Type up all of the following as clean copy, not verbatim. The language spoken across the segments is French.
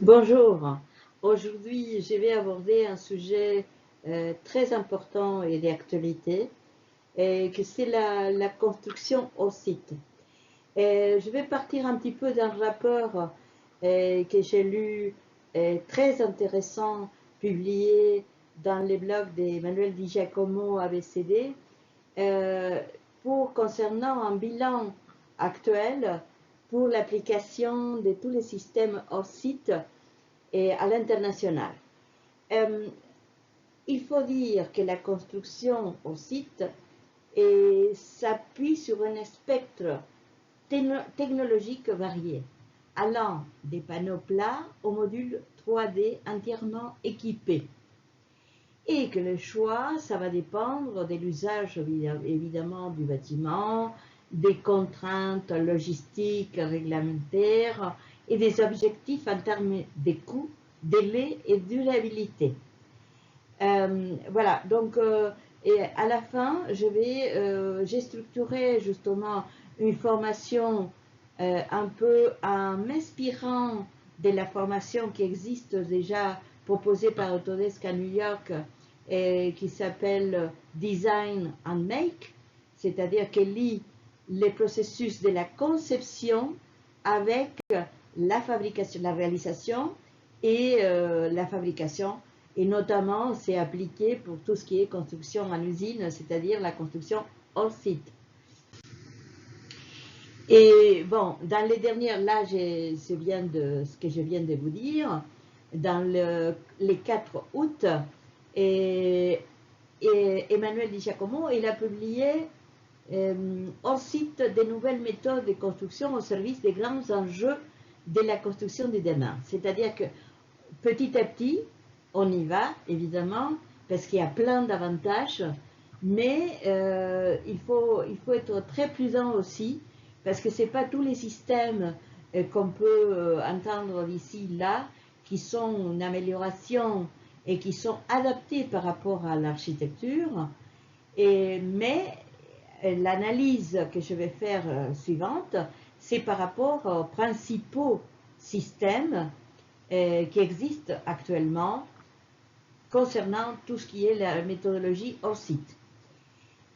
Bonjour, aujourd'hui je vais aborder un sujet très important et d'actualité, que c'est la construction au site. Je vais partir un petit peu d'un rapport que j'ai lu, très intéressant, publié dans les blogs d'Emmanuel Di Giacomo ABCD, euh, concernant un bilan actuel pour l'application de tous les systèmes hors site et à l'international. Euh, il faut dire que la construction au site s'appuie sur un spectre technologique varié, allant des panneaux plats aux modules 3D entièrement équipés. Et que le choix, ça va dépendre de l'usage évidemment du bâtiment, des contraintes logistiques, réglementaires et des objectifs en termes de coûts, délai et durabilité. Voilà, donc et à la fin, j'ai structuré justement une formation un peu en m'inspirant de la formation qui existe déjà proposée par Autodesk à New York et qui s'appelle Design and Make, c'est-à-dire qu'elle lie les processus de la conception avec la fabrication, la réalisation et la fabrication, et notamment c'est appliqué pour tout ce qui est construction en usine, c'est-à-dire la construction hors site. Et bon, dans les dernières, là, c'est bien de ce que je viens de vous dire, dans les 4 août, et Emmanuel Di Giacomo, il a publié hors site des nouvelles méthodes de construction au service des grands enjeux de la construction de demain. C'est-à-dire que petit à petit, on y va, évidemment, parce qu'il y a plein d'avantages, mais il faut être très prudent aussi, parce que ce n'est pas tous les systèmes qu'on peut entendre d'ici, là, qui sont une amélioration et qui sont adaptés par rapport à l'architecture, mais l'analyse que je vais faire suivante, c'est par rapport aux principaux systèmes qui existent actuellement concernant tout ce qui est la méthodologie hors site.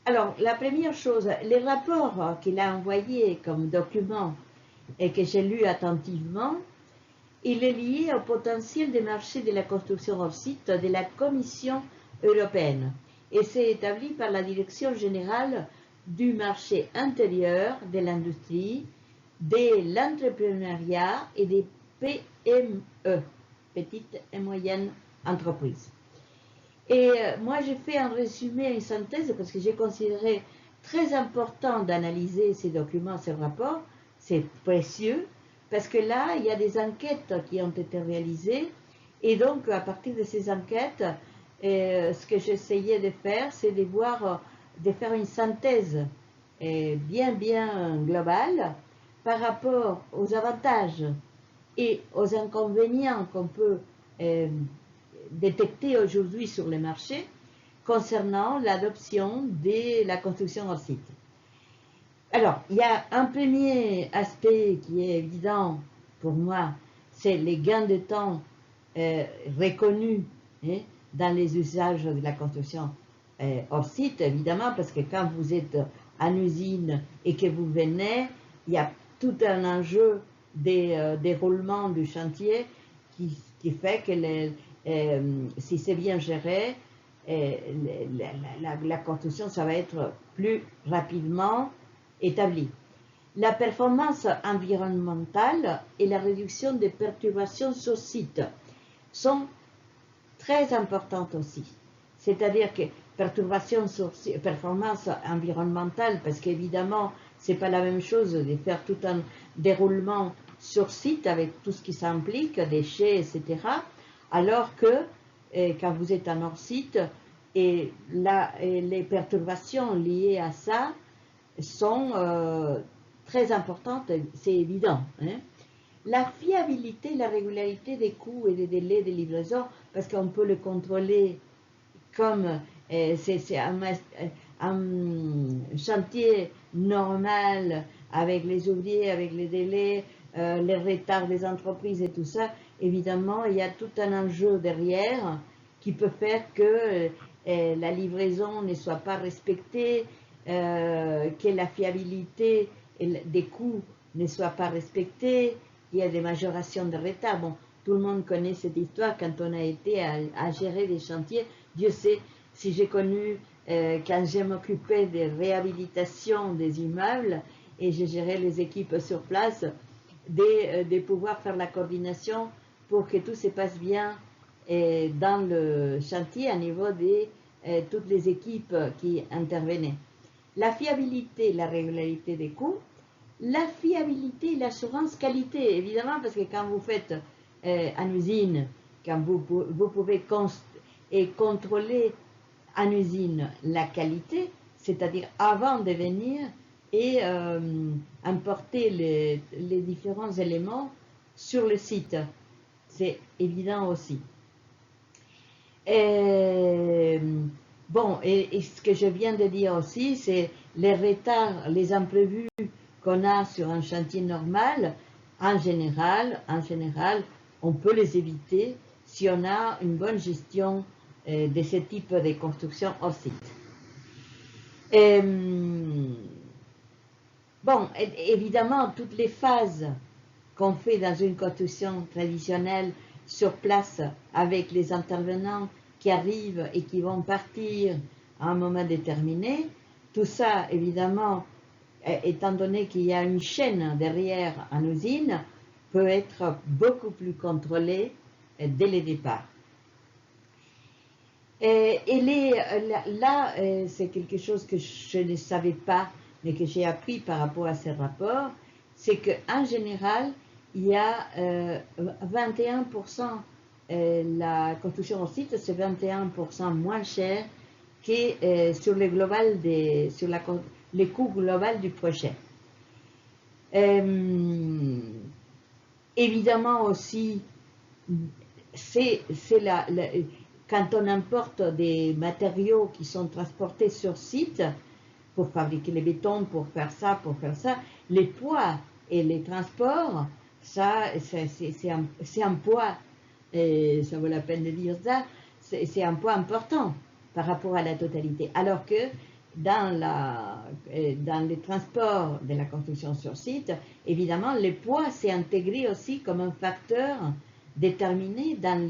Alors, la première chose, les rapports qu'il a envoyés comme document et que j'ai lu attentivement, il est lié au potentiel des marchés de la construction hors site de la Commission européenne et c'est établi par la Direction générale du marché intérieur, de l'industrie, de l'entrepreneuriat et des PME, petites et moyennes entreprises. Et moi, j'ai fait un résumé, une synthèse, parce que j'ai considéré très important d'analyser ces documents, ces rapports. C'est précieux, parce que là, il y a des enquêtes qui ont été réalisées. Et donc, à partir de ces enquêtes, ce que j'essayais de faire, c'est de voir, de faire une synthèse bien globale par rapport aux avantages et aux inconvénients qu'on peut détectés aujourd'hui sur le marché concernant l'adoption de la construction hors site. Alors, il y a un premier aspect qui est évident pour moi, c'est les gains de temps reconnus dans les usages de la construction hors site, évidemment, parce que quand vous êtes en usine et que vous venez, il y a tout un enjeu des déroulement du chantier qui fait que si c'est bien géré, la construction, ça va être plus rapidement établie. La performance environnementale et la réduction des perturbations sur site sont très importantes aussi. C'est-à-dire que performance environnementale, parce qu'évidemment, ce n'est pas la même chose de faire tout un déroulement sur site avec tout ce qui s'implique, déchets, etc., alors que quand vous êtes en hors site, et les perturbations liées à ça sont très importantes, c'est évident. La fiabilité, la régularité des coûts et des délais de livraison, parce qu'on peut le contrôler comme c'est un chantier normal avec les ouvriers, avec les délais, les retards des entreprises et tout ça, évidemment, il y a tout un enjeu derrière qui peut faire que la livraison ne soit pas respectée, que la fiabilité des coûts ne soit pas respectée, qu'il y a des majorations de retard. Bon, tout le monde connaît cette histoire quand on a été à gérer des chantiers. Dieu sait si j'ai connu, quand je m'occupais des réhabilitations des immeubles et je gérais les équipes sur place, de pouvoir faire la coordination pour que tout se passe bien dans le chantier à niveau de toutes les équipes qui intervenaient. La fiabilité, la régularité des coûts, la fiabilité et l'assurance qualité, évidemment, parce que quand vous faites en usine, quand vous pouvez contrôler en usine la qualité, c'est-à-dire avant de venir et importer les différents éléments sur le site. C'est évident aussi. Bon, et ce que je viens de dire aussi, c'est les retards, les imprévus qu'on a sur un chantier normal, en général, on peut les éviter si on a une bonne gestion de ce type de construction hors site. Bon, évidemment, toutes les phases qu'on fait dans une construction traditionnelle sur place avec les intervenants qui arrivent et qui vont partir à un moment déterminé, tout ça, évidemment, étant donné qu'il y a une chaîne derrière en usine, peut être beaucoup plus contrôlé dès le départ. Là, c'est quelque chose que je ne savais pas, mais que j'ai appris par rapport à ces rapports, c'est qu'en général, il y a 21%, la construction au site, c'est 21% moins cher que sur le global sur les coûts global du projet. Évidemment aussi, quand on importe des matériaux qui sont transportés sur site pour fabriquer les bétons, pour faire ça, les poids et les transports, ça, c'est un poids, et ça vaut la peine de dire ça, c'est un poids important par rapport à la totalité. Alors que dans les transports de la construction sur site, évidemment, le poids s'est intégré aussi comme un facteur déterminé dans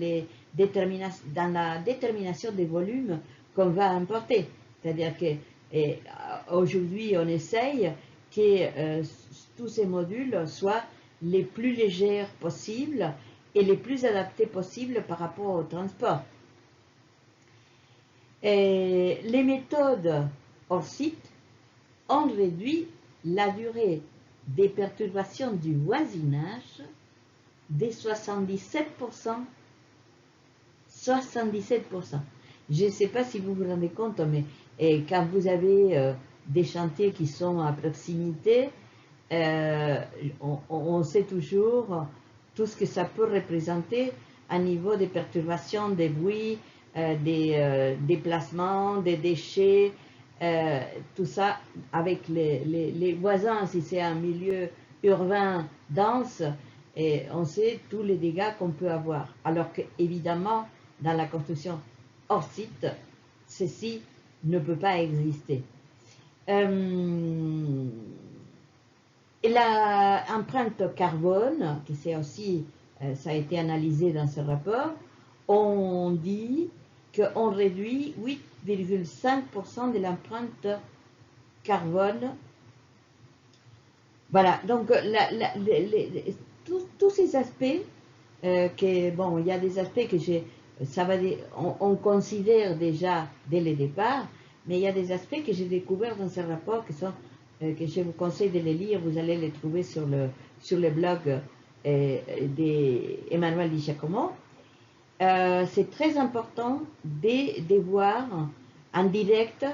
la détermination des volumes qu'on va importer. C'est-à-dire qu'aujourd'hui, on essaye que tous ces modules soient les plus légers possibles et les plus adaptés possibles par rapport au transport. Les méthodes hors site ont réduit la durée des perturbations du voisinage de 77%. 77%. Je ne sais pas si vous vous rendez compte, mais quand vous avez des chantiers qui sont à proximité, on sait toujours tout ce que ça peut représenter à niveau des perturbations, des bruits, des déplacements, des déchets, tout ça avec les voisins, si c'est un milieu urbain dense, et on sait tous les dégâts qu'on peut avoir. Alors qu'évidemment, dans la construction hors site, ceci ne peut pas exister. Et l'empreinte carbone, qui c'est aussi, ça a été analysé dans ce rapport, on dit qu'on réduit 8,5% de l'empreinte carbone. Voilà, donc tous ces aspects, bon, il y a des aspects que on considère déjà dès le départ, mais il y a des aspects que j'ai découverts dans ce rapport que je vous conseille de les lire. Vous allez les trouver sur le blog d'Emmanuel Di Giacomo. C'est très important de voir en direct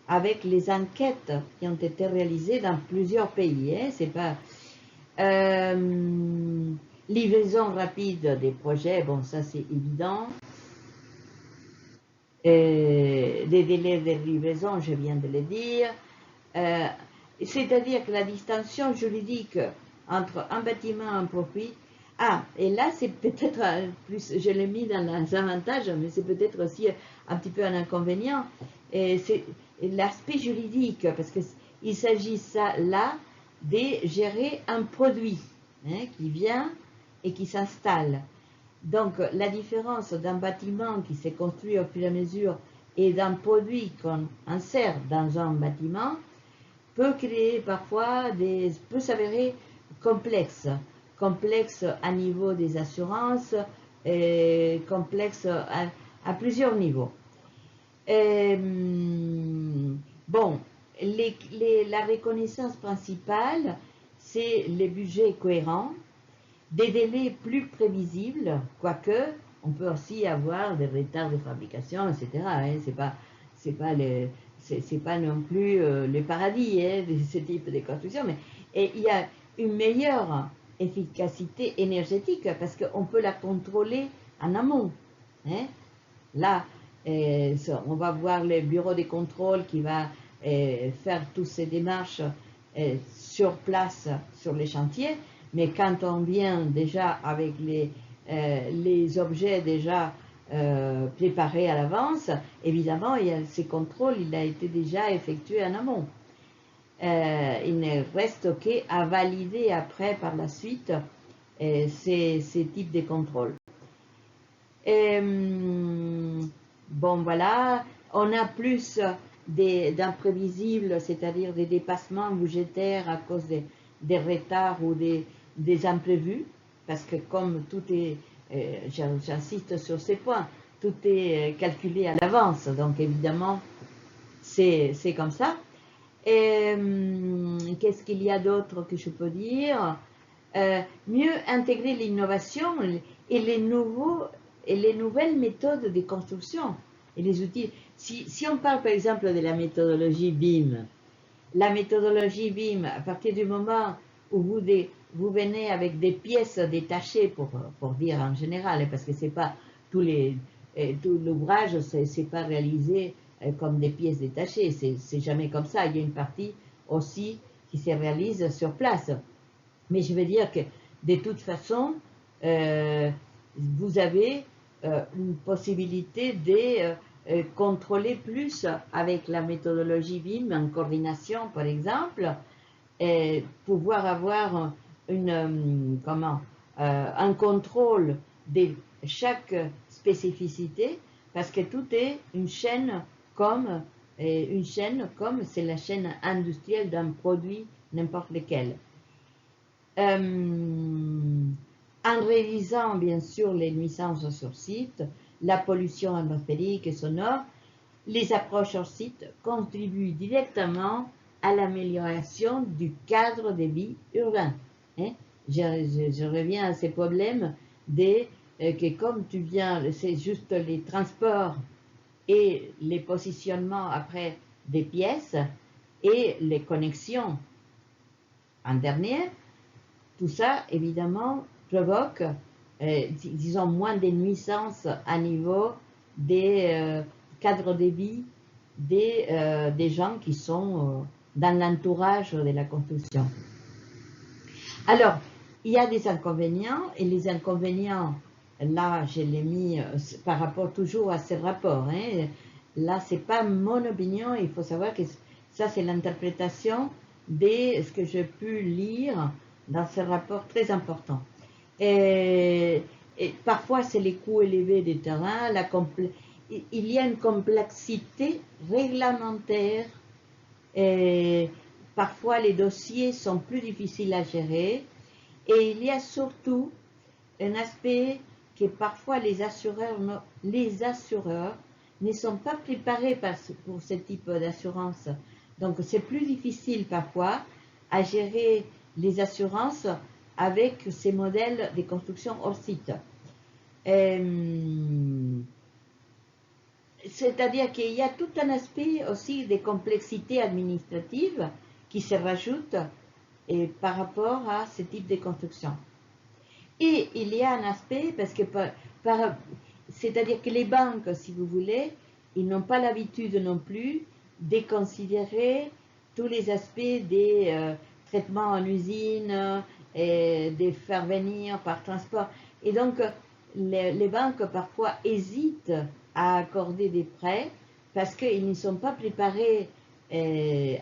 avec les enquêtes qui ont été réalisées dans plusieurs pays. C'est pas livraison rapide des projets, bon, ça c'est évident. Des délais de livraison, je viens de le dire. C'est-à-dire que la distinction juridique entre un bâtiment, un profit. Ah, et là, c'est peut-être plus, je l'ai mis dans les avantages, mais c'est peut-être aussi un petit peu un inconvénient. Et c'est l'aspect juridique, parce qu'il s'agit là de gérer un produit qui vient et qui s'installe. Donc, la différence d'un bâtiment qui s'est construit au fur et à mesure et d'un produit qu'on insère dans un bâtiment peut créer parfois peut s'avérer complexe. Complexe à niveau des assurances et complexe à plusieurs niveaux. Bon, la reconnaissance principale, c'est les budgets cohérents, des délais plus prévisibles, quoique on peut aussi avoir des retards de fabrication, etc. C'est pas non plus le paradis de ce type de construction, mais il y a une meilleure efficacité énergétique parce qu'on peut la contrôler en amont. Là, on va voir le bureau de contrôle qui va faire toutes ces démarches sur place, sur les chantiers, mais quand on vient déjà avec les objets déjà préparés à l'avance, évidemment, ces contrôles, il a été déjà effectué en amont. Il ne reste qu'à valider après, par la suite, ces types de contrôles. Bon, voilà, on a plus d'imprévisibles, c'est-à-dire des dépassements budgétaires à cause des retards ou des imprévus, parce que comme tout est, j'insiste sur ces points, tout est calculé à l'avance, donc évidemment, c'est comme ça. Qu'est-ce qu'il y a d'autre que je peux dire? Mieux intégrer l'innovation et les nouvelles méthodes de construction et les outils. Si on parle par exemple de la méthodologie BIM, à partir du moment où vous venez avec des pièces détachées, pour dire en général, parce que c'est pas tout l'ouvrage, c'est pas réalisé comme des pièces détachées, c'est jamais comme ça. Il y a une partie aussi qui se réalise sur place. Mais je veux dire que de toute façon, vous avez une possibilité de contrôler plus avec la méthodologie BIM en coordination, par exemple, et pouvoir avoir un contrôle de chaque spécificité, parce que tout est une chaîne comme c'est la chaîne industrielle d'un produit n'importe lequel. En révisant bien sûr les nuisances sur site, la pollution atmosphérique et sonore, les approches sur site contribuent directement à l'amélioration du cadre de vie urbain. Je reviens à ces problèmes que comme tu viens, c'est juste les transports et les positionnements après des pièces et les connexions en dernier. Tout ça, évidemment, provoque, disons, moins de nuisances à niveau des cadres de vie des gens qui sont dans l'entourage de la construction. Alors, il y a des inconvénients, et les inconvénients, là, je l'ai mis par rapport toujours à ces rapports. Là, c'est pas mon opinion, il faut savoir que ça, c'est l'interprétation de ce que j'ai pu lire dans ce rapport très important. Et parfois, c'est les coûts élevés des terrains, il y a une complexité réglementaire, et parfois les dossiers sont plus difficiles à gérer, et il y a surtout un aspect que parfois les assureurs ne sont pas préparés pour ce type d'assurance. Donc c'est plus difficile parfois à gérer les assurances avec ces modèles de construction hors site. C'est-à-dire qu'il y a tout un aspect aussi de complexité administrative qui se rajoute par rapport à ce type de construction. Et il y a un aspect, parce que c'est-à-dire que les banques, si vous voulez, ils n'ont pas l'habitude non plus de considérer tous les aspects des traitements en usine de faire venir par transport. Et donc, les banques parfois hésitent à accorder des prêts parce qu'ils ne sont pas préparés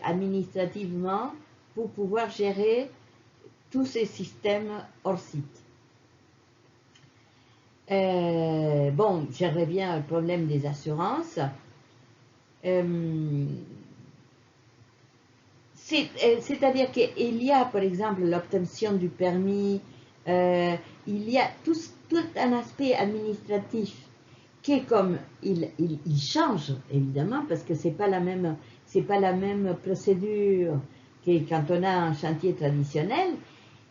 administrativement pour pouvoir gérer tous ces systèmes hors site. Bon, je reviens au problème des assurances. C'est-à-dire qu'il y a, par exemple, l'obtention du permis, il y a tout un aspect administratif qui est comme, il change évidemment parce que c'est pas la même procédure que quand on a un chantier traditionnel.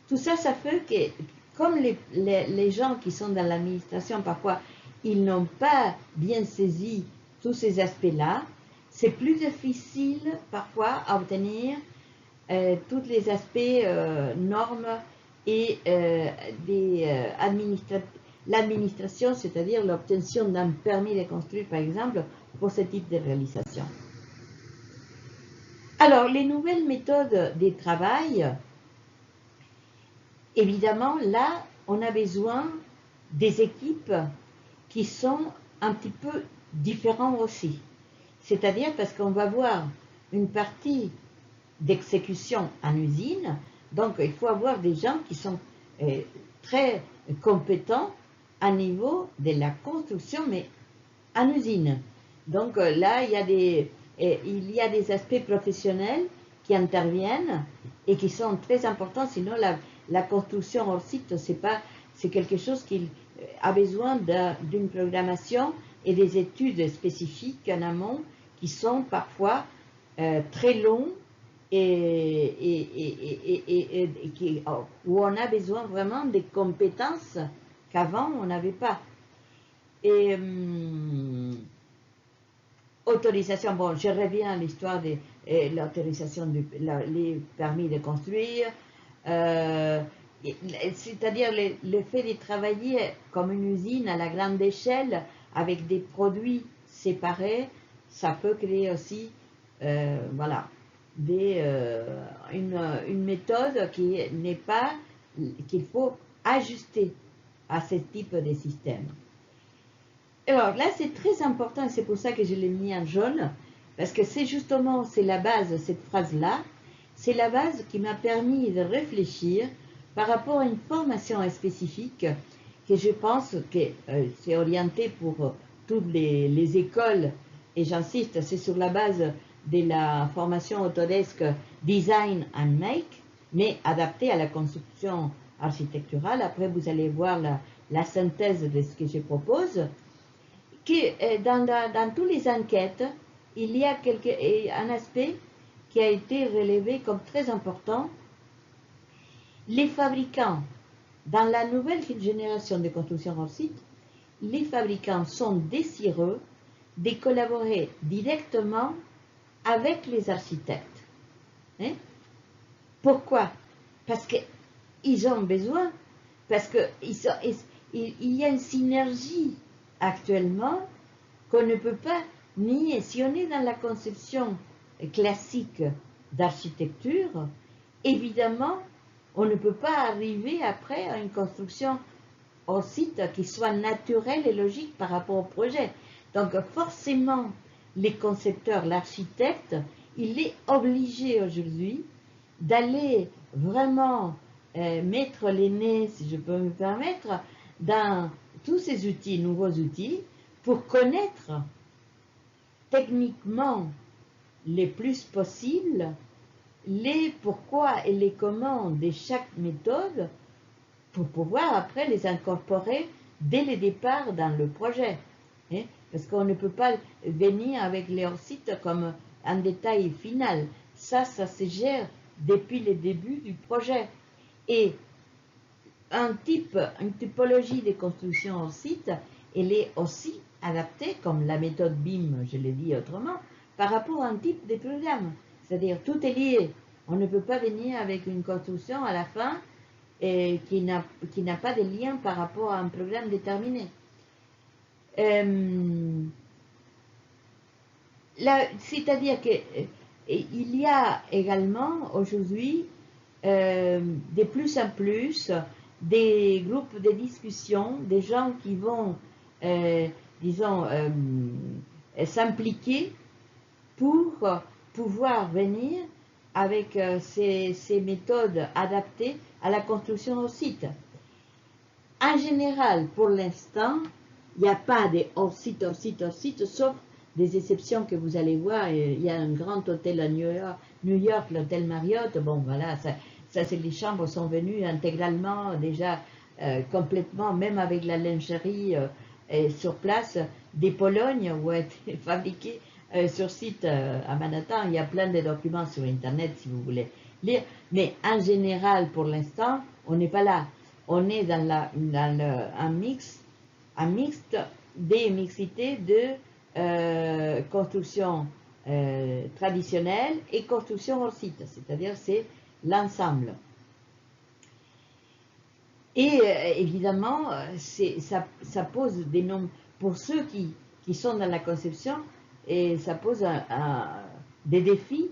Tout ça, ça fait que comme les gens qui sont dans l'administration, parfois, ils n'ont pas bien saisi tous ces aspects-là, c'est plus difficile parfois à obtenir tous les aspects normes et l'administration, c'est-à-dire l'obtention d'un permis de construire, par exemple, pour ce type de réalisation. Alors, les nouvelles méthodes de travail, évidemment, là, on a besoin des équipes qui sont un petit peu différentes aussi. C'est-à-dire parce qu'on va voir une partie d'exécution en usine, donc il faut avoir des gens qui sont très compétents à niveau de la construction, mais en usine. Donc là, il y a des aspects professionnels qui interviennent et qui sont très importants, sinon la construction hors site, c'est quelque chose qui a besoin d'une programmation et des études spécifiques en amont qui sont parfois très longs et où on a besoin vraiment des compétences qu'avant on n'avait pas. Et autorisation, bon, je reviens à l'histoire de l'autorisation, les permis de construire, c'est-à-dire le fait de travailler comme une usine à la grande échelle avec des produits séparés, ça peut créer aussi, voilà, une méthode qu'il faut ajuster à ce type de système. Alors là, c'est très important, et c'est pour ça que je l'ai mis en jaune, parce que c'est justement, c'est la base, cette phrase-là, c'est la base qui m'a permis de réfléchir par rapport à une formation spécifique que je pense que c'est orienté pour toutes les écoles, et j'insiste, c'est sur la base de la formation Autodesk Design and Make, mais adaptée à la construction architecturale. Après, vous allez voir la synthèse de ce que je propose. Que dans toutes les enquêtes, il y a un aspect qui a été relevé comme très important. Les fabricants, dans la nouvelle génération de construction hors site, les fabricants sont désireux de collaborer directement avec les architectes. Hein? Pourquoi? Parce qu'ils ont besoin, parce qu'il y a une synergie actuellement qu'on ne peut pas nier. Si on est dans la conception classique d'architecture, évidemment, on ne peut pas arriver après à une construction au site qui soit naturelle et logique par rapport au projet. Donc forcément, les concepteurs, l'architecte, il est obligé aujourd'hui d'aller vraiment mettre les nez, si je peux me permettre, dans tous ces outils, nouveaux outils, pour connaître techniquement le plus possible les pourquoi et les comment de chaque méthode pour pouvoir après les incorporer dès le départ dans le projet. Hein? Parce qu'on ne peut pas venir avec les hors-sites comme un détail final. Ça se gère depuis le début du projet. Et une typologie de construction hors-site, elle est aussi adaptée, comme la méthode BIM, je l'ai dit autrement, par rapport à un type de programme. C'est-à-dire, tout est lié. On ne peut pas venir avec une construction à la fin qui n'a pas de lien par rapport à un programme déterminé. C'est-à-dire qu'il y a également aujourd'hui de plus en plus des groupes de discussion, des gens qui vont, disons, s'impliquer pour pouvoir venir avec ces méthodes adaptées à la construction au site. En général, pour l'instant, il n'y a pas de hors-site, hors-site, hors-site, sauf des exceptions que vous allez voir. Il y a un grand hôtel à New York, l'hôtel Marriott. Bon, voilà, ça c'est les chambres sont venues intégralement, déjà complètement, même avec la lingerie sur place, des Polognes où a été fabriquées sur site à Manhattan. Il y a plein de documents sur Internet si vous voulez lire. Mais en général, pour l'instant, on n'est pas là. On est dans un mixte des mixités de construction traditionnelle et construction hors site, c'est-à-dire c'est l'ensemble. Et évidemment, ça pose des noms pour ceux qui sont dans la conception, et ça pose des défis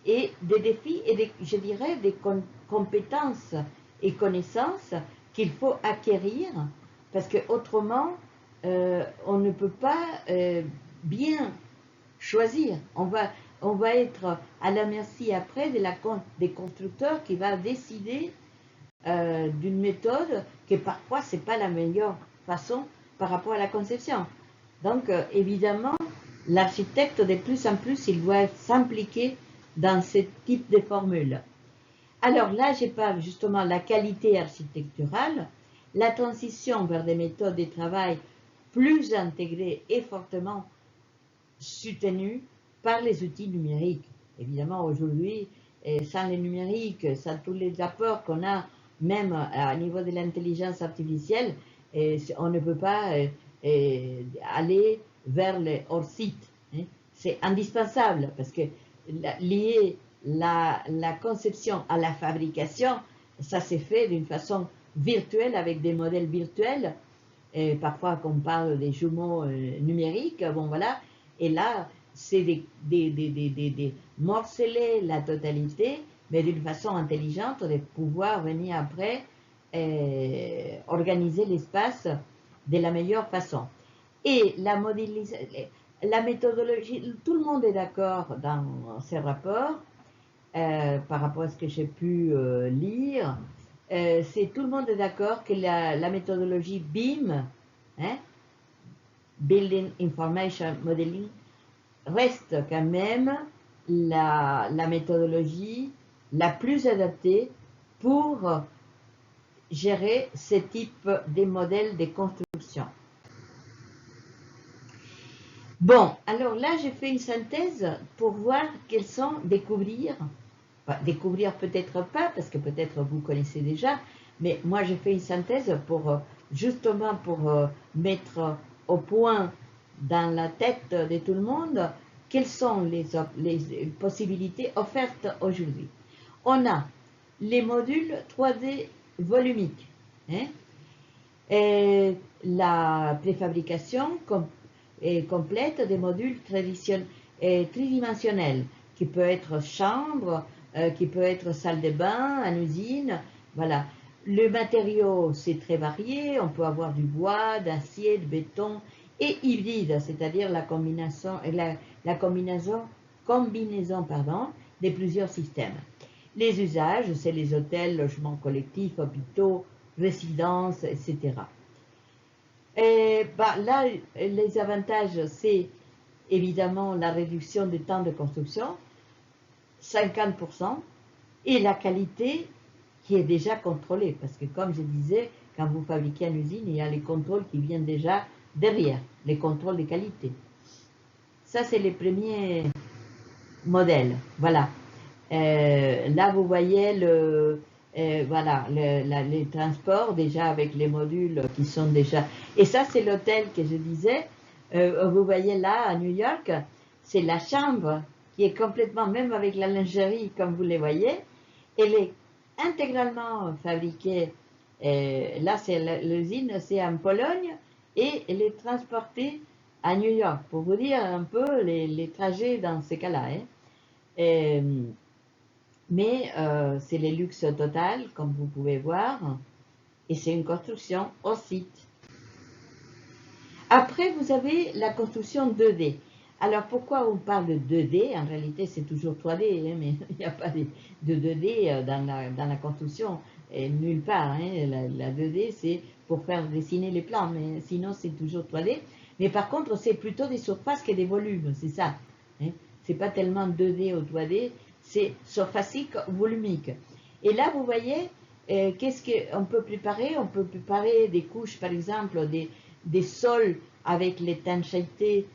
et je dirais des compétences et connaissances qu'il faut acquérir, parce que autrement on ne peut pas bien choisir. On va être à la merci après des constructeurs qui va décider d'une méthode que parfois c'est pas la meilleure façon par rapport à la conception. Donc évidemment, l'architecte de plus en plus il doit s'impliquer dans ce type de formule. Alors là, je parle justement de la qualité architecturale, la transition vers des méthodes de travail plus intégrées et fortement soutenues par les outils numériques. Évidemment, aujourd'hui, sans les numériques, sans tous les apports qu'on a, même à niveau de l'intelligence artificielle, on ne peut pas aller vers le hors-site. C'est indispensable parce que lier la conception à la fabrication, ça s'est fait d'une façon virtuelle avec des modèles virtuels. Et parfois qu'on parle des jumeaux numériques, bon voilà, et là c'est de morceler la totalité, mais d'une façon intelligente, de pouvoir venir après organiser l'espace de la meilleure façon. Et la méthodologie, tout le monde est d'accord dans ces rapports, par rapport à ce que j'ai pu lire, tout le monde est d'accord que la méthodologie BIM, hein, Building Information Modeling, reste quand même la méthodologie la plus adaptée pour gérer ce type de modèles de construction. Bon, alors là, j'ai fait une synthèse pour voir quels sont, découvrir peut-être pas, parce que peut-être vous connaissez déjà, mais moi j'ai fait une synthèse pour justement pour mettre au point dans la tête de tout le monde quelles sont les possibilités offertes aujourd'hui. On a les modules 3D volumiques, hein, et la préfabrication complète des modules tridimensionnels, qui peut être chambre, qui peut être salle de bain, en usine, voilà. Le matériau, c'est très varié, on peut avoir du bois, d'acier, de béton, et hybride, c'est-à-dire la combinaison de plusieurs systèmes. Les usages, c'est les hôtels, logements collectifs, hôpitaux, résidences, etc. Et là, les avantages, c'est évidemment la réduction du temps de construction, 50%, et la qualité qui est déjà contrôlée, parce que comme je disais, quand vous fabriquez en usine, il y a les contrôles qui viennent déjà derrière, les contrôles de qualité. Ça, c'est les premiers modèles, voilà. Là, vous voyez voilà, les transports déjà avec les modules qui sont déjà... Et ça, c'est l'hôtel que je disais. Vous voyez là, à New York, c'est la chambre qui est complètement, même avec la lingerie, comme vous les voyez, elle est intégralement fabriquée. Là, c'est l'usine, c'est en Pologne, et elle est transportée à New York, pour vous dire un peu les trajets dans ces cas-là. Hein. mais c'est le luxe total, comme vous pouvez voir, et c'est une construction au site. Après, vous avez la construction 2D. Alors, pourquoi on parle de 2D? En réalité, c'est toujours 3D, hein, mais il n'y a pas de 2D dans la construction, et nulle part. Hein. La 2D, c'est pour faire dessiner les plans, mais sinon, c'est toujours 3D. Mais par contre, c'est plutôt des surfaces que des volumes, c'est ça. Hein. C'est pas tellement 2D ou 3D, c'est surfacique, volumique. Et là, vous voyez, qu'est-ce qu'on peut préparer? On peut préparer des couches, par exemple, des sols avec l'étanchéité,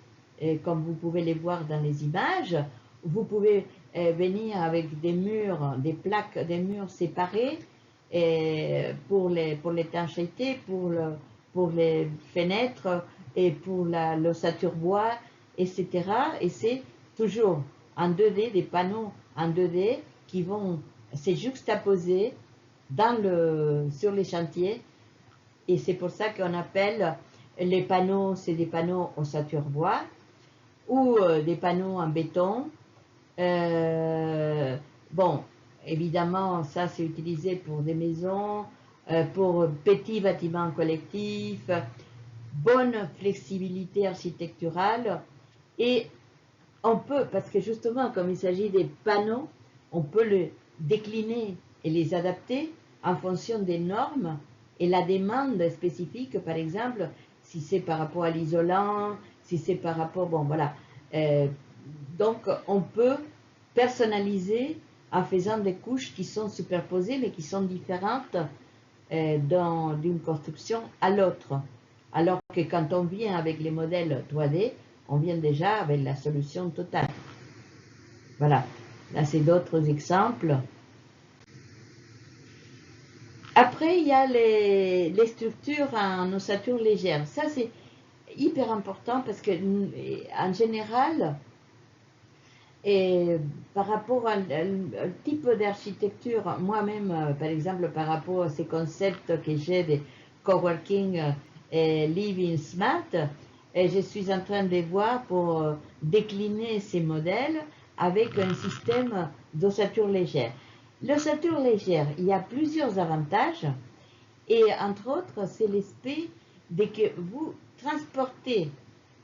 comme vous pouvez les voir dans les images. Vous pouvez venir avec des murs, des plaques, des murs séparés pour l'étanchéité, pour les fenêtres et pour l'ossature bois, etc. Et c'est toujours en 2D, des panneaux en 2D qui vont se juxtaposer sur les chantiers. Et c'est pour ça qu'on appelle les panneaux, c'est des panneaux ossature bois ou des panneaux en béton. Bon, évidemment, ça c'est utilisé pour des maisons, pour petits bâtiments collectifs, bonne flexibilité architecturale. Et on peut, parce que justement, comme il s'agit des panneaux, on peut les décliner et les adapter en fonction des normes et la demande spécifique, par exemple, si c'est par rapport à l'isolant, si c'est par rapport, bon voilà. Donc, on peut personnaliser en faisant des couches qui sont superposées, mais qui sont différentes d'une construction à l'autre. Alors que quand on vient avec les modèles 3D, on vient déjà avec la solution totale. Voilà, là c'est d'autres exemples. Après, il y a les structures en ossature légère. Ça, c'est hyper important parce que, en général, et par rapport à un type d'architecture, moi-même, par exemple, par rapport à ces concepts que j'ai de coworking et living smart, et je suis en train de voir pour décliner ces modèles avec un système d'ossature légère. L'ossature légère, il y a plusieurs avantages, et entre autres, c'est l'aspect de que vous transportez,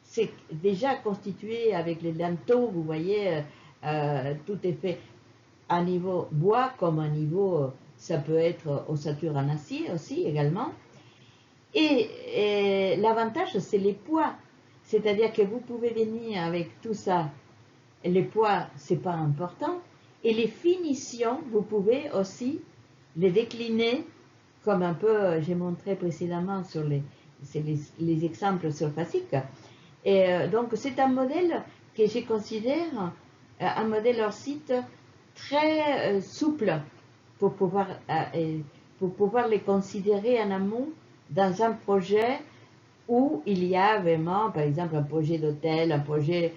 c'est déjà constitué avec les linteaux, vous voyez, tout est fait à niveau bois comme à niveau, ça peut être ossature en acier aussi également. Et l'avantage, c'est les poids, c'est-à-dire que vous pouvez venir avec tout ça, les poids, c'est pas important, et les finitions, vous pouvez aussi les décliner comme un peu, j'ai montré précédemment sur les exemples surfaciques. Et donc, c'est un modèle que je considère un modèle hors site très souple pour pouvoir les considérer en amont dans un projet où il y a vraiment, par exemple, un projet d'hôtel, un projet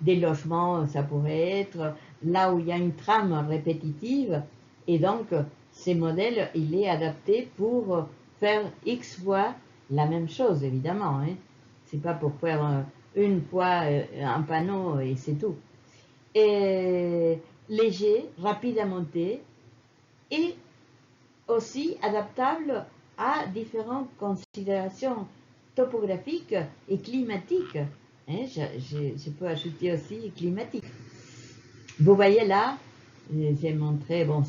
des logements, ça pourrait être là où il y a une trame répétitive. Et donc, ces modèles, il est adapté pour faire X fois la même chose, évidemment. Hein. C'est pas pour faire une fois un panneau et c'est tout. Et léger, rapide à monter et aussi adaptable à différentes considérations topographiques et climatiques. Hein, je peux ajouter aussi climatique. Vous voyez là, j'ai montré, bon,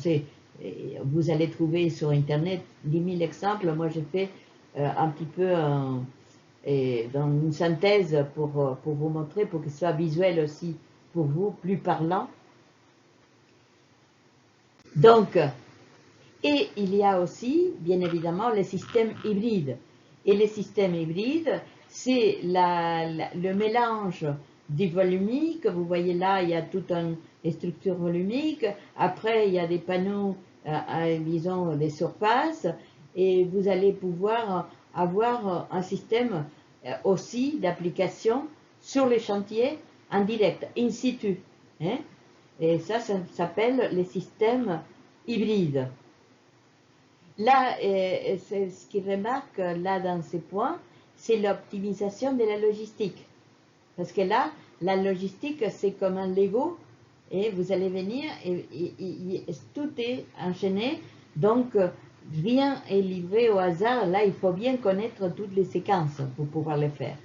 vous allez trouver sur Internet 10 000 exemples. Moi, j'ai fait un petit peu dans une synthèse pour vous montrer, pour que ce soit visuel aussi pour vous, plus parlant. Donc, et il y a aussi, bien évidemment, les systèmes hybrides. Et les systèmes hybrides, c'est le mélange du volumique. Vous voyez là, il y a toute une structure volumique. Après, il y a des panneaux, disons, des surfaces. Et vous allez pouvoir avoir un système aussi d'application sur les chantiers en direct, in situ. Hein? Et ça s'appelle les systèmes hybrides. Là, ce qui remarque là dans ces points, c'est l'optimisation de la logistique. Parce que là, la logistique, c'est comme un Lego. et vous allez venir et tout est enchaîné, donc rien est livré au hasard. Là, il faut bien connaître toutes les séquences pour pouvoir le faire.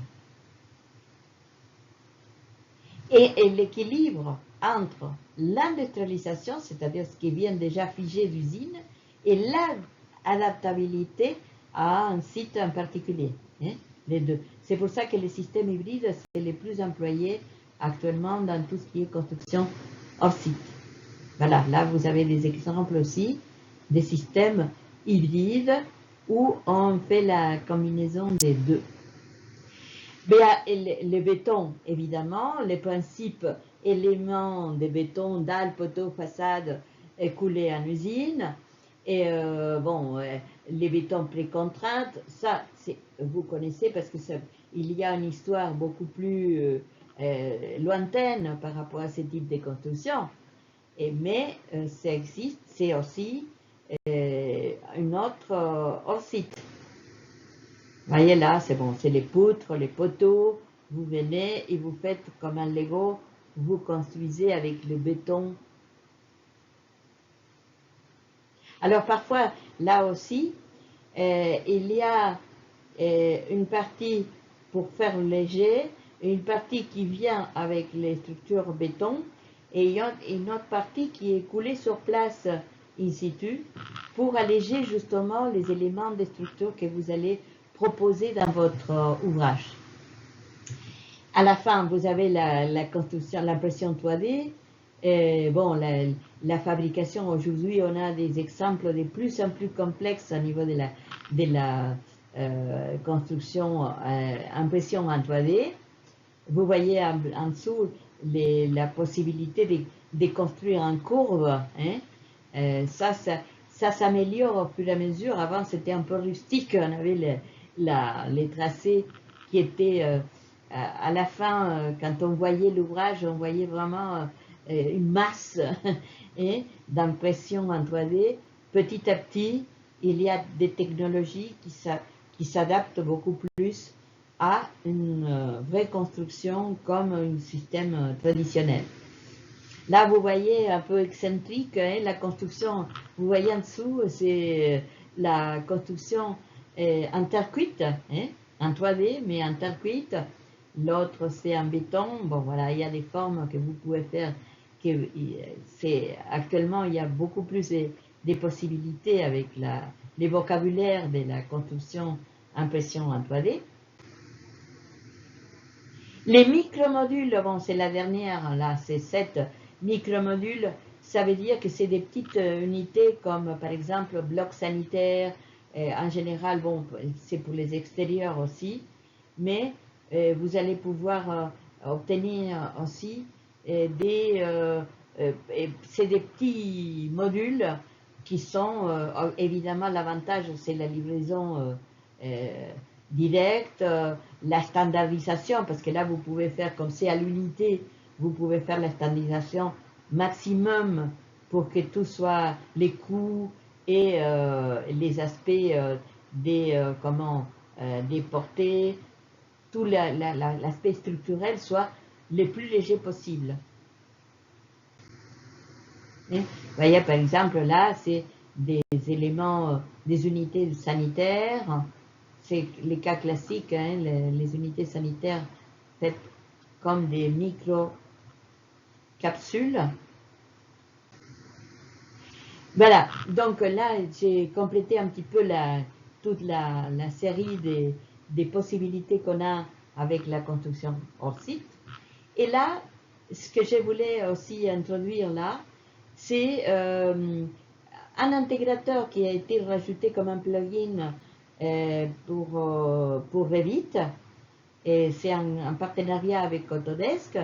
Et l'équilibre entre l'industrialisation, c'est-à-dire ce qui vient déjà figé d'usine, et l'adaptabilité à un site en particulier. Hein, les deux. C'est pour ça que les systèmes hybrides, c'est les plus employés actuellement dans tout ce qui est construction hors site. Voilà, là vous avez des exemples aussi des systèmes hybrides où on fait la combinaison des deux. Le béton, évidemment, les principes éléments de béton, dalles, poteaux, façades, coulés en usine. Et les bétons pré-contraintes, ça, vous connaissez parce que il y a une histoire beaucoup plus lointaine par rapport à ce type de construction. Mais ça existe, c'est aussi une autre hors site. Vous voyez là, c'est bon, c'est les poutres, les poteaux, vous venez et vous faites comme un Lego, vous construisez avec le béton. Alors parfois, là aussi, il y a une partie pour faire léger, une partie qui vient avec les structures béton, et il y a une autre partie qui est coulée sur place in situ pour alléger justement les éléments des structures que vous allez proposer dans votre ouvrage. À la fin, vous avez la construction, l'impression 3D. La fabrication, aujourd'hui, on a des exemples de plus en plus complexes au niveau de la construction, impression en 3D. Vous voyez en dessous la possibilité de construire en courbe. Hein. Ça s'améliore au fur et à mesure. Avant, c'était un peu rustique. On avait les tracés qui étaient à la fin, quand on voyait l'ouvrage, on voyait vraiment une masse d'impression en 3D. Petit à petit, il y a des technologies qui s'adaptent beaucoup plus à une vraie construction comme un système traditionnel. Là, vous voyez un peu excentrique, hein, la construction, vous voyez en dessous, c'est la construction en terre cuite, hein, en 3D, mais en terre cuite. L'autre, c'est en béton. Bon, voilà, il y a des formes que vous pouvez faire. Actuellement, il y a beaucoup plus de possibilités avec les vocabulaires de la construction impression en 3D. Les micromodules, bon, c'est la dernière, là, c'est 7 micromodules. Ça veut dire que c'est des petites unités comme, par exemple, blocs sanitaires. En général, bon, c'est pour les extérieurs aussi. Mais vous allez pouvoir obtenir aussi c'est des petits modules qui sont, évidemment, l'avantage, c'est la livraison directe, la standardisation, parce que là, vous pouvez faire, comme c'est à l'unité, vous pouvez faire la standardisation maximum pour que tout soit les coûts et les aspects des portées, tout l'aspect structurel soit le plus léger possible. Vous voyez, par exemple, là, c'est des éléments, des unités sanitaires. C'est les cas classiques, hein, les unités sanitaires faites comme des micro-capsules. Voilà, donc là, j'ai complété un petit peu toute la série des possibilités qu'on a avec la construction hors site. Et là, ce que je voulais aussi introduire là, c'est un intégrateur qui a été rajouté comme un plugin pour Revit. Et c'est un partenariat avec Autodesk.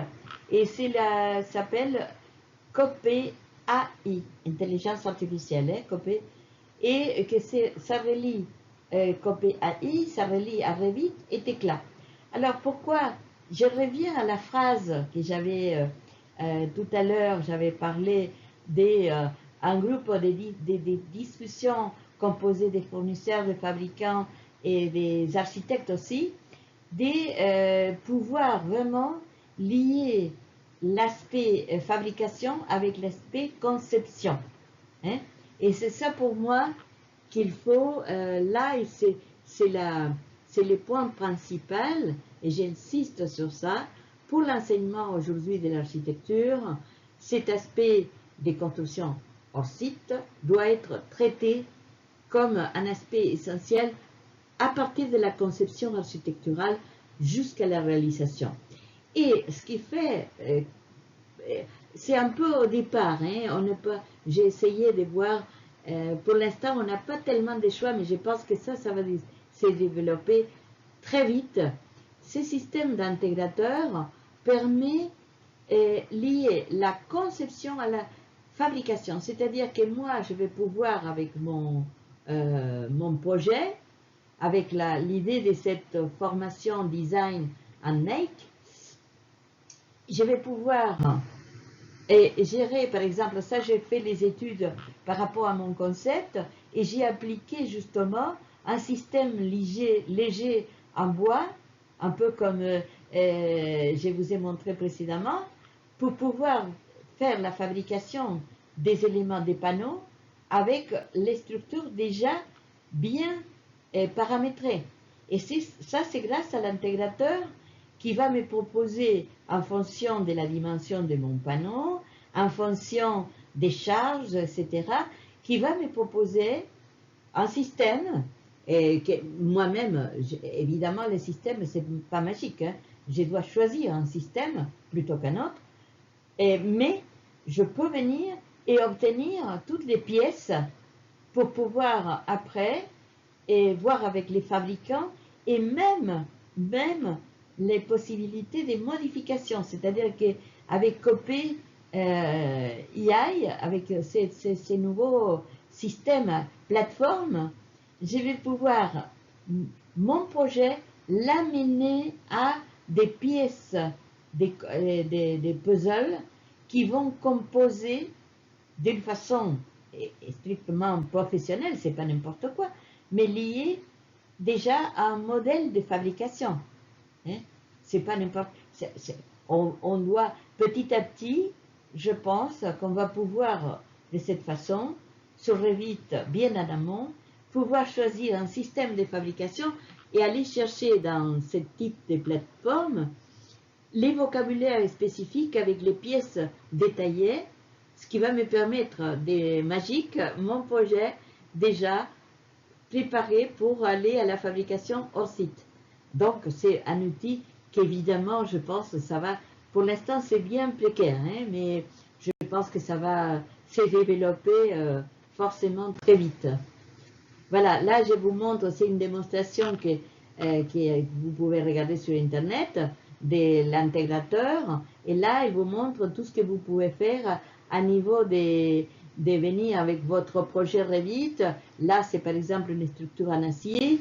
Et ça s'appelle Copé AI, intelligence artificielle, hein, Copé. Et que ça relie Copé AI, ça relie à Revit et Tekla. Alors pourquoi je reviens à la phrase que j'avais tout à l'heure, j'avais parlé d'un groupe de discussions composé des fournisseurs, des fabricants et des architectes aussi, de pouvoir vraiment lier l'aspect fabrication avec l'aspect conception. Hein. Et c'est ça pour moi qu'il faut, là, c'est le point principal, et j'insiste sur ça, pour l'enseignement aujourd'hui de l'architecture, cet aspect des constructions hors site doit être traité comme un aspect essentiel à partir de la conception architecturale jusqu'à la réalisation. Et ce qui fait, c'est un peu au départ, hein, j'ai essayé de voir, pour l'instant on n'a pas tellement de choix, mais je pense que ça va se développer très vite. Ce système d'intégrateur permet lier la conception à la fabrication, c'est-à-dire que moi je vais pouvoir avec mon projet, avec l'idée de cette formation design en Make, je vais pouvoir gérer, par exemple, ça j'ai fait les études par rapport à mon concept et j'ai appliqué justement un système léger en bois, un peu comme je vous ai montré précédemment, pour pouvoir faire la fabrication des éléments des panneaux avec les structures déjà bien paramétrées. Et ça, c'est grâce à l'intégrateur qui va me proposer, en fonction de la dimension de mon panneau, en fonction des charges, etc., qui va me proposer un système, et que moi-même, évidemment, le système, c'est pas magique, hein, je dois choisir un système plutôt qu'un autre, mais je peux venir et obtenir toutes les pièces pour pouvoir après voir avec les fabricants et même les possibilités de modification, c'est-à-dire qu'avec Copé AI, avec ces nouveaux systèmes plateformes, je vais pouvoir mon projet l'amener à des pièces, des puzzles qui vont composer d'une façon strictement professionnelle, c'est pas n'importe quoi, mais lié déjà à un modèle de fabrication. Hein? C'est pas n'importe. On doit petit à petit, je pense qu'on va pouvoir de cette façon, sur Revit bien en amont, pouvoir choisir un système de fabrication et aller chercher dans ce type de plateforme les vocabulaires spécifiques avec les pièces détaillées, ce qui va me permettre de magique mon projet déjà préparé pour aller à la fabrication hors site. Donc c'est un outil qu'évidemment je pense ça va, pour l'instant c'est bien précaire, hein, mais je pense que ça va se développer forcément très vite. Voilà, là je vous montre, c'est une démonstration que vous pouvez regarder sur internet de l'intégrateur, et là il vous montre tout ce que vous pouvez faire à niveau de venir avec votre projet Revit. Là c'est par exemple une structure en acier,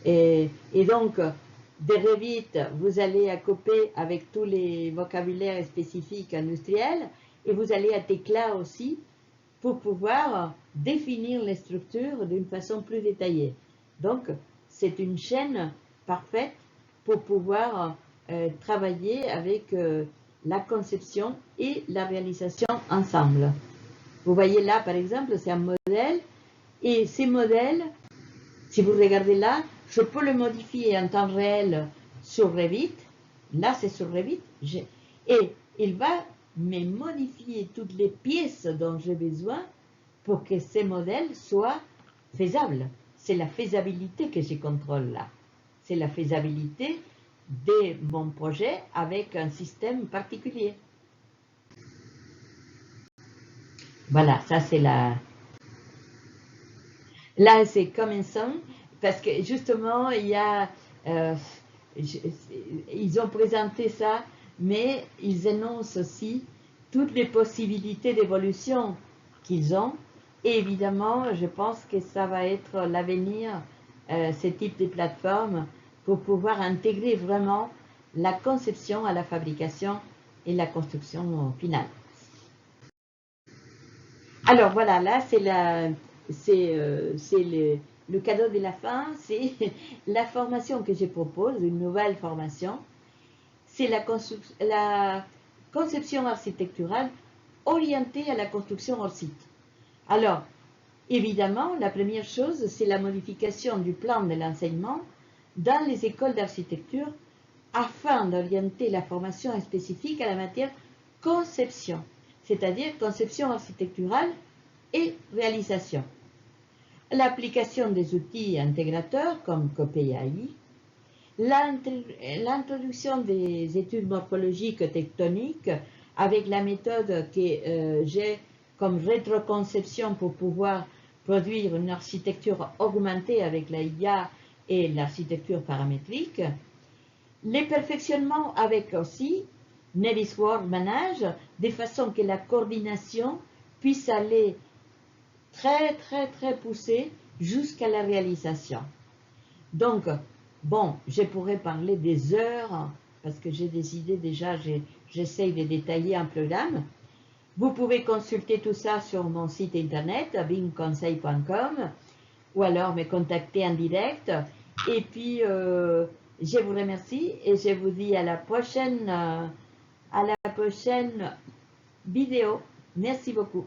et donc de Revit vous allez à Copé avec tous les vocabulaires spécifiques industriels, et vous allez à Tecla aussi pour pouvoir définir les structures d'une façon plus détaillée. Donc, c'est une chaîne parfaite pour pouvoir travailler avec la conception et la réalisation ensemble. Vous voyez là, par exemple, c'est un modèle, et ces modèles, si vous regardez là, je peux le modifier en temps réel sur Revit. Là, c'est sur Revit. Et il va me modifier toutes les pièces dont j'ai besoin pour que ces modèles soient faisables. C'est la faisabilité que je contrôle là. C'est la faisabilité de mon projet avec un système particulier. Voilà, ça c'est la... Là, c'est comme un son, parce que justement, il y a... ils ont présenté ça, mais ils énoncent aussi toutes les possibilités d'évolution qu'ils ont. Et évidemment, je pense que ça va être l'avenir, ce type de plateforme, pour pouvoir intégrer vraiment la conception à la fabrication et la construction finale. Alors voilà, là c'est le cadeau de la fin, c'est la formation que je propose, une nouvelle formation. C'est la conception architecturale orientée à la construction hors site. Alors, évidemment, la première chose, c'est la modification du plan de l'enseignement dans les écoles d'architecture afin d'orienter la formation spécifique à la matière conception, c'est-à-dire conception architecturale et réalisation. L'application des outils intégrateurs comme COPEI, l'introduction des études morphologiques tectoniques avec la méthode que j'ai comme rétroconception pour pouvoir produire une architecture augmentée avec la IA et l'architecture paramétrique, les perfectionnements avec aussi Navisworks Manage, de façon que la coordination puisse aller très poussée jusqu'à la réalisation. Donc, bon, je pourrais parler des heures, parce que j'ai des idées déjà, j'essaye de détailler un peu d'âme. Vous pouvez consulter tout ça sur mon site internet, bimconseil.com, ou alors me contacter en direct. Et puis, je vous remercie et je vous dis à la prochaine vidéo. Merci beaucoup.